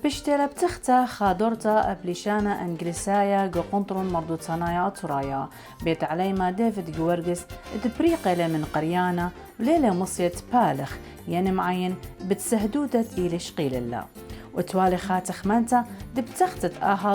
بشتلا بتختا خادورتا أبليشانا أنجليسايا جو قنطرون مردو صنايا أطرايا بيت عليما ديفيد جوارجس تبريقلة من قريانا وليلة مصيت بالخ يعني معين بتسهدودة إلي شقيل الله وتوالي خاتخ مانتا دبتختت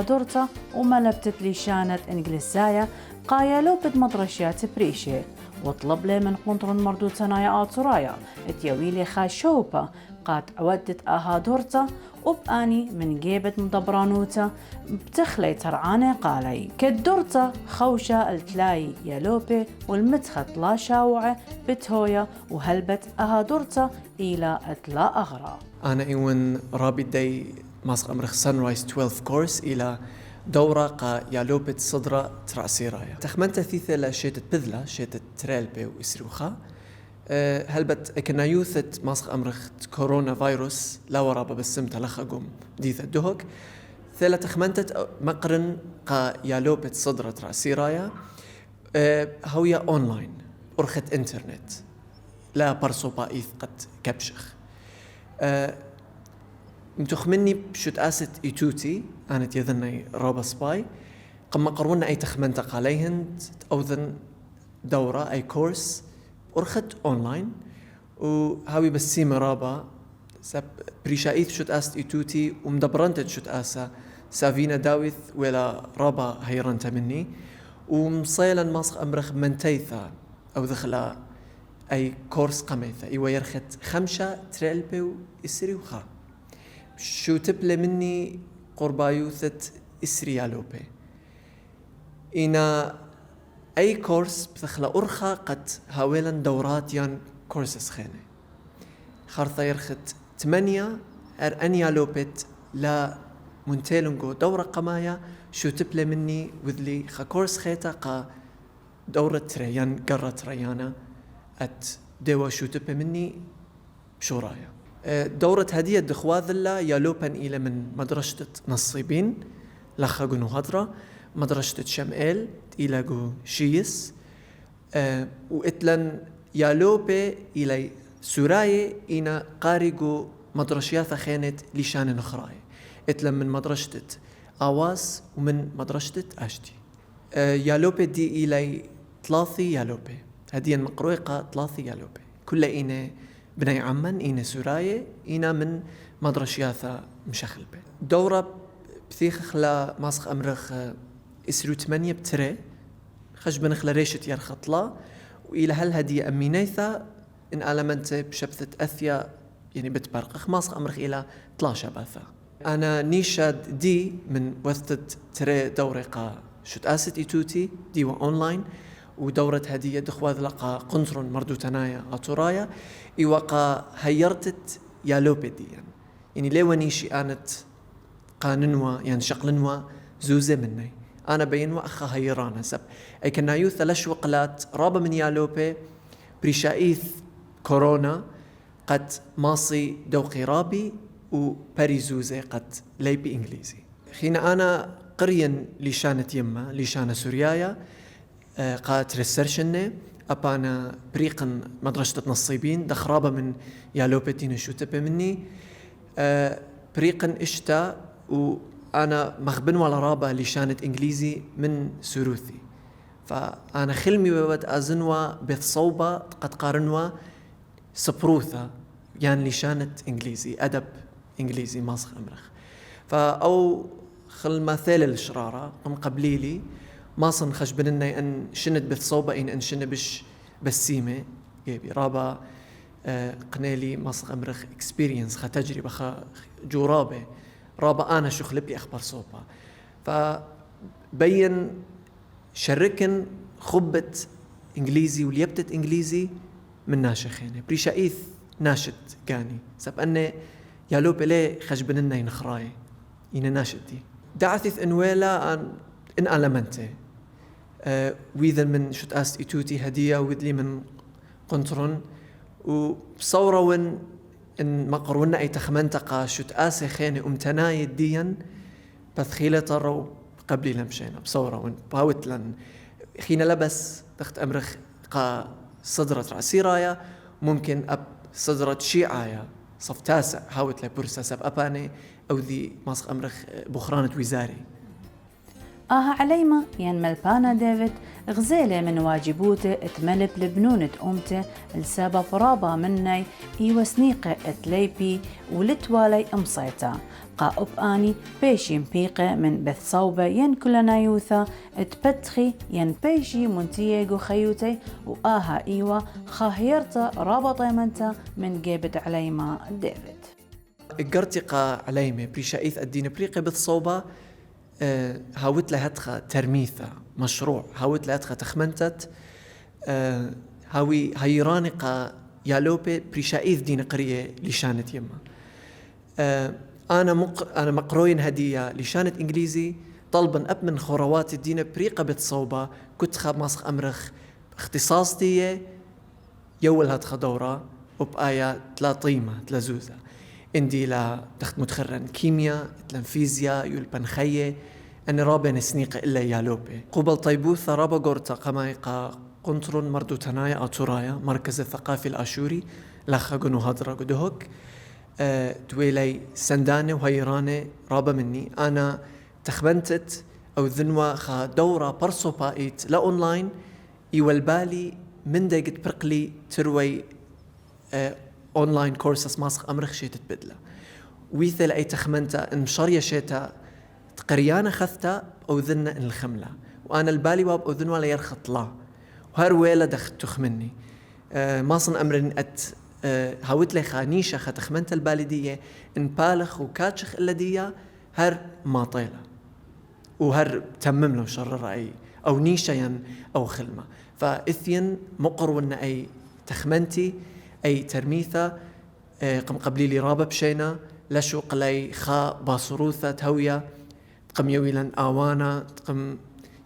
دورتا وملبتت ليشانة إنجليسايا قايلو بد مدرشيات بريشي وطلب لي من قنطرون مردو صنايا أطرايا اتيويلي خاشوبا قات عودت دورتا وبآني من جيبة مدبرانوتا بتخلي ترعاني قالي كدورتا خوشة التلاي يالوبي والمتخت لا شاوعة بتهويا وهلبت دورتا إلى أتلا أغرى. أنا إيوان رابي داي ماسق أمرخ سانرايز 12 كورس إلى دورة قا يالوبت صدرة ترعسيرايا تخمنت ثيثة لا شيتت بذلة شيتت ترالبي وإسروخا هلبت كنا يوثت ماسق أمرخ كورونا فيروس لا ورابا بسم تلخقم ديثة دهوك ثلا تخمنتت مقرن قا يالوبت صدرة ترعسيرايا هوية أونلاين أرخت إنترنت لا برسو بايث قد كبشخ متخمني بشوت أسد إيتوتي أنا تيذني رابا سباي قم قرونا أي تخمنتق عليهن أوذن دورة أي كورس أرخت أونلاين وهاوي بسيمة رابا سب بريشايث شوت أسد إيتوتي ومدبرنت شوت أسا سافينا داويث ولا رابا هيرنت مني ومصيلا ماسق أمرخ منتيثا أو ذخلا أي كورس قميثة إيوا يرخت 5 تريلبي وإسري وخا شو تبلي مني قربايوثة إسري يالوبي إنا أي كورس بثخلا أرخا قد هاويلا دورات يان كورسس خيني خارطة يرخت 8 أن يالوبت لا منتيلنجو دورة قمايا شو تبلي مني وذلي خا كورس خيتا قا دورة تريان قرة ريانا أت دوا شو تبي مني بشورايا دورة هدية دخواذ الله يالوبن إلى من مدرسة نصيبين لخاقنو هدرة مدرسة شمئيل إلى جو شيس وإتلن يالوبي إلى سوراي إنا قاريجو مدرسياثا خانت لشان نخراي إتلن من مدرسة آواز ومن مدرسة أشتي يالوبي دي إلى 3 يالوبي هدية مقروقة 3 يالوبي كل إينا بني عمان إينا سوراية إينا من مدرشياثا مشخلبة دورة بثيخ خلا ماسخ أمرخ إسرو 8 بتري خش بنخلا ريشة يرخطلا وإلى هالهدية أمينيثا إن ألمنت بشبثة أثيا يعني بتبرقخ ماسخ أمرخ إلى 13 باثا أنا نيشاد دي من وثت تري دورقة شت أسد إيتوتي دي وأونلاين ودورة هدية دخواذ لقى قنصرون مردو تنايا أطرايا إيوقا هيرتت يالوبيديا يعني ليوانيشي آنت قاننوا يعني شقلنوا زوزة مني أنا بينوا أخا هيرانا سب أي كنا يو 3 وقلات رابا من يالوبي بريشايث كورونا قد ماصي دوقي رابي وباري زوزة قد ليبي إنجليزي خينا أنا قريا لشانة يما لشانة سوريايا قات ريسيرشني أبانا بريقن مدرسة نصيبين دخرابة من يالوبتين شو تبي مني بريقن إشتا وأنا مخبن ولا رابة لشانة إنجليزي من سروثي فأنا خلمي وود أزنوا بثصوبة قد قارنوا سبروثة يعني لشانة إنجليزي أدب إنجليزي ماسخ أمرخ فأو خل مثال الشرارة قم قبليلي ما صن خش بننا أن شنت بثصوبة إن شنت بش بسيمة جيبي رابا قنالي ماسخ أمرخ experience خا تجربة خا جورابة رابا أنا شو خلبي أخبار صوبة فبين شركن خبت إنجليزي وليبتت إنجليزي من ناشخينه بريشايث ناشد كاني سب أني يالو بلي خش بننا ينخراي إن ناشدي دعثث إنويلا إن ألمنته ويذا من شت أست إتوتي هدية وذلي من قنطرن وبصورة وين إن مقرونا أي تخمنتقى شت أسي خيني أمتناي ديا بثخيلة تروا قبلي لمشينا بصورة وين باوت لن خينا لبس تخت أمرخ قا صدرت رأسي رايا ممكن أب صدرت شيعايا صف تاسع هاوت لبورسا سب أباني أو ذي ماسق أمرخ بخرانة وزاري عليما ين ملبانا ديفيد غزيلة من واجبوته اتملب لبنونة أمته السبب رابا مني وسنيقة اتليبي ولتوالي أمصيتا قا أني بيشي مبيقة من بث صوبة ين كلنا يوثا اتبتخي ين بيشي منتيجو خيوتي وآها خاهيرتا رابطة منتا من جيبت عليما ديفيد قرتقا عليما بريشايث الدين بريقة بالصوبة هاوت لها تخا ترميثة مشروع هاوت لها تخا تخمنتت هاوي هيرانقا يالوبي بريشايث دين قرية لشانت يما أنا مقروين هدية لشانة إنجليزي طلبا أب من خوروات الدين بريقة بتصوبة كنت خاب ماسخ أمرخ اختصاص دي يول هاتخا دورة وبآية تلا طيمة تلا زوزة اندي لا تخت متخرن كيمياء تلن فيزياء يلبن خيه أن رابا نسنيق إلا يالوبي قبل طيبوثة رابا قورتا قمايقا قنطرون مردو تنايا أتورايا مركز الثقافي الآشوري لخا قنو هادرا قدهوك دويلي سنداني وهيراني رابا مني أنا تخبنتت أو ذنوة خا دورة برسو بايت لا أونلاين يوالبالي من دايقت برقلي تروي أونلاين كورسس ماسخ أمرخ شيت تبدله ويثل أي تخمنتا إن مشارية شيتا قريانة خثتا أو ذنة إن الخملة وأنا البالي واب أذن ولا يرخط لا وهر ويلا دخت تخمني ماصن أمر أت هاوت لي خانيشة ختخمنت البالدية إن بالخ وكاتشخ الذية هر ما طيلة وهر تمم له شر رأي أو نيشة أو خلمة فإثين مقرون أي تخمنتي أي ترميثة قم قبلي لي رابا بشينا لشو قلي خا باصروثة تهوية تقم يويلن آوانا تقم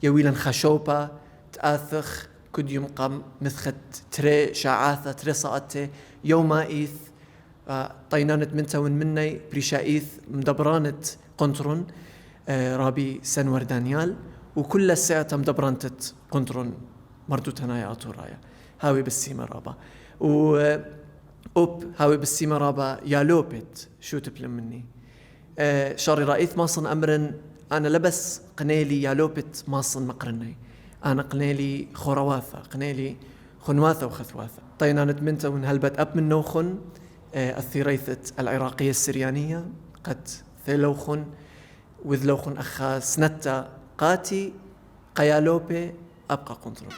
يويلن خشوبة تآثخ كد يوم قام مثخت تري شعاثة تري صاعته يومائيث طينانت منتون مني بريشايث مدبرانت قنطرون رابي سنور دانيال وكل الساعة مدبرانتت قنطرون مردو تنايا أطورايا هاوي بالسيمة رابا أوب هاوي بالسيمة رابا يالوبت شو تبلم مني شاري رئيث ماصن أمرن أنا لبس قنيلي يالوبت ماصن مقرني أنا قنيلي خورواثة قنيلي خنواثة وخثواثة طينانت منتا ونهلبت أب من نوخن الثيريثة العراقية السريانية قد ثيلوخن وذلوخن أخا سنتا قاتي قيالوبي أبقى قنطرو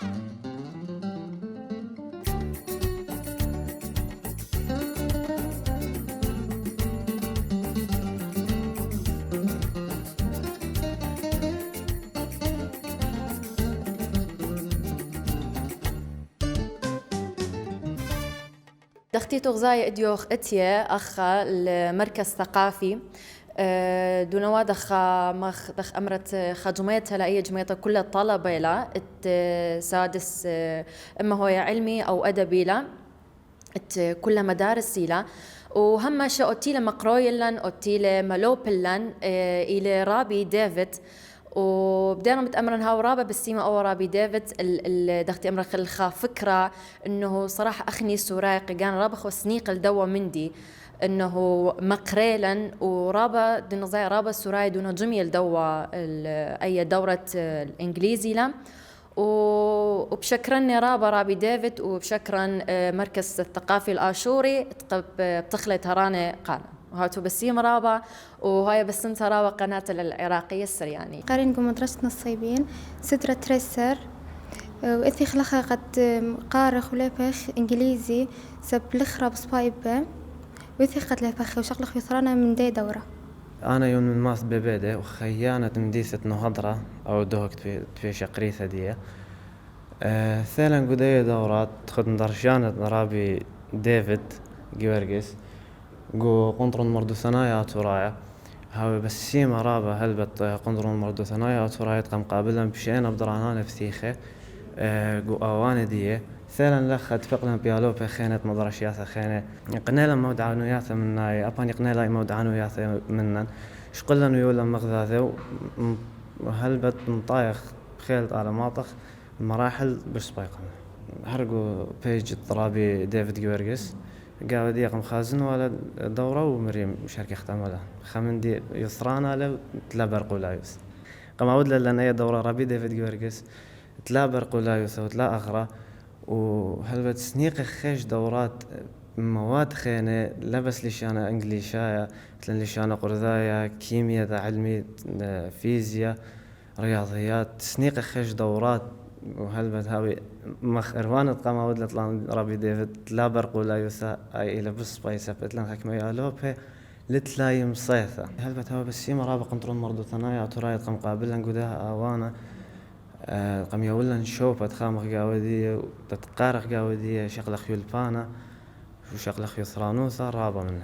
دختي تغزاي اديوخ اتيا اخا المركز الثقافي دونواد اخا مخ دخ امرت خجميتها لاي جميته كل الطلبه لا سادس اما هو علمي او ادبي لا كل مدارسي لا وهم شا اوتيله مقرويلن اوتيله ملوبلن الى رابي ديفيد وبدينا متأمرن هاو رابا بالسيما أو رابي ديفيد دختي أمر خلخا فكرة إنه صراحة أخني سوراقي كان رابا خو سنيق الدوا مندي إنه مقريلا ورابا دنزاي رابا سوراي دون جميل دوا أي دورة الإنجليزي لا وبشكرني رابي ديفيد وبشكرا مركز الثقافي الآشوري بتخلت هراني قال وهاتو بسيم رابا وهاي بسنت رابا قناة العراقية السرياني قارين مدرسة الصيبين سترة تريسر وإثي خلقها قد قارخ ولفخ إنجليزي سب لخرا بصبايبة وإثي قد لفخ وشغلخ يثرانا من دي دورة أنا يوم من ماث ببيدة وخيانة مديثة نهضرة أو دوهكت في شقريثة دي ثالا قدية دورات تخد درشانة رابي ديفيد جيورجيس جو قنطرون مردو ثنايا تورايا هاوي بس سيما رابا هلبت قنطرون مردو ثنايا تورايا تقام قابلا بشينا بدرانان فثيخة جو اواني دي ثالا لخد فقلا بيالو بخينة مدرشياثة خينة قنيلا مودعانوياثة مناي أباني قنيلا مودعانوياثة منن شقلا نيولا مغذاثة وهلبت مطايخ خيلت على ماطخ مراحل بش سبايقا هرقو بيج الطرابي ديفيد جيورجيس قاودية قم خازن ولا دورة ومريم مشاركة ختامها خمندي يسرانا له تلا برقولايوس قم أود لنا هي دورة ربي ديفيد جورجس تلا برقولايوس وتلا أخرى وهل بتسنيق خيش دورات مواد خينة لبس لشانة إنجليشايا مثل لشانة قرذايا كيمياء علمي فيزياء رياضيات تسنيق خيش دورات وهل بتهاوي مخ إروان تقام أود لطلان ربي ديفيد لا برقو لا يسا أي إلى بس بايسة بتلان حكمة يالوبه لتلاي مصيثة هل بتهاوي بس يما رابق قنطرون مرضو ثنايا ترايد قم قابلن قداها آوانا قم يولن شوبة خامخ قاودية وتتقارخ قاودية شغل خيول بانا وشغل خيول ثرانوثا رابا منه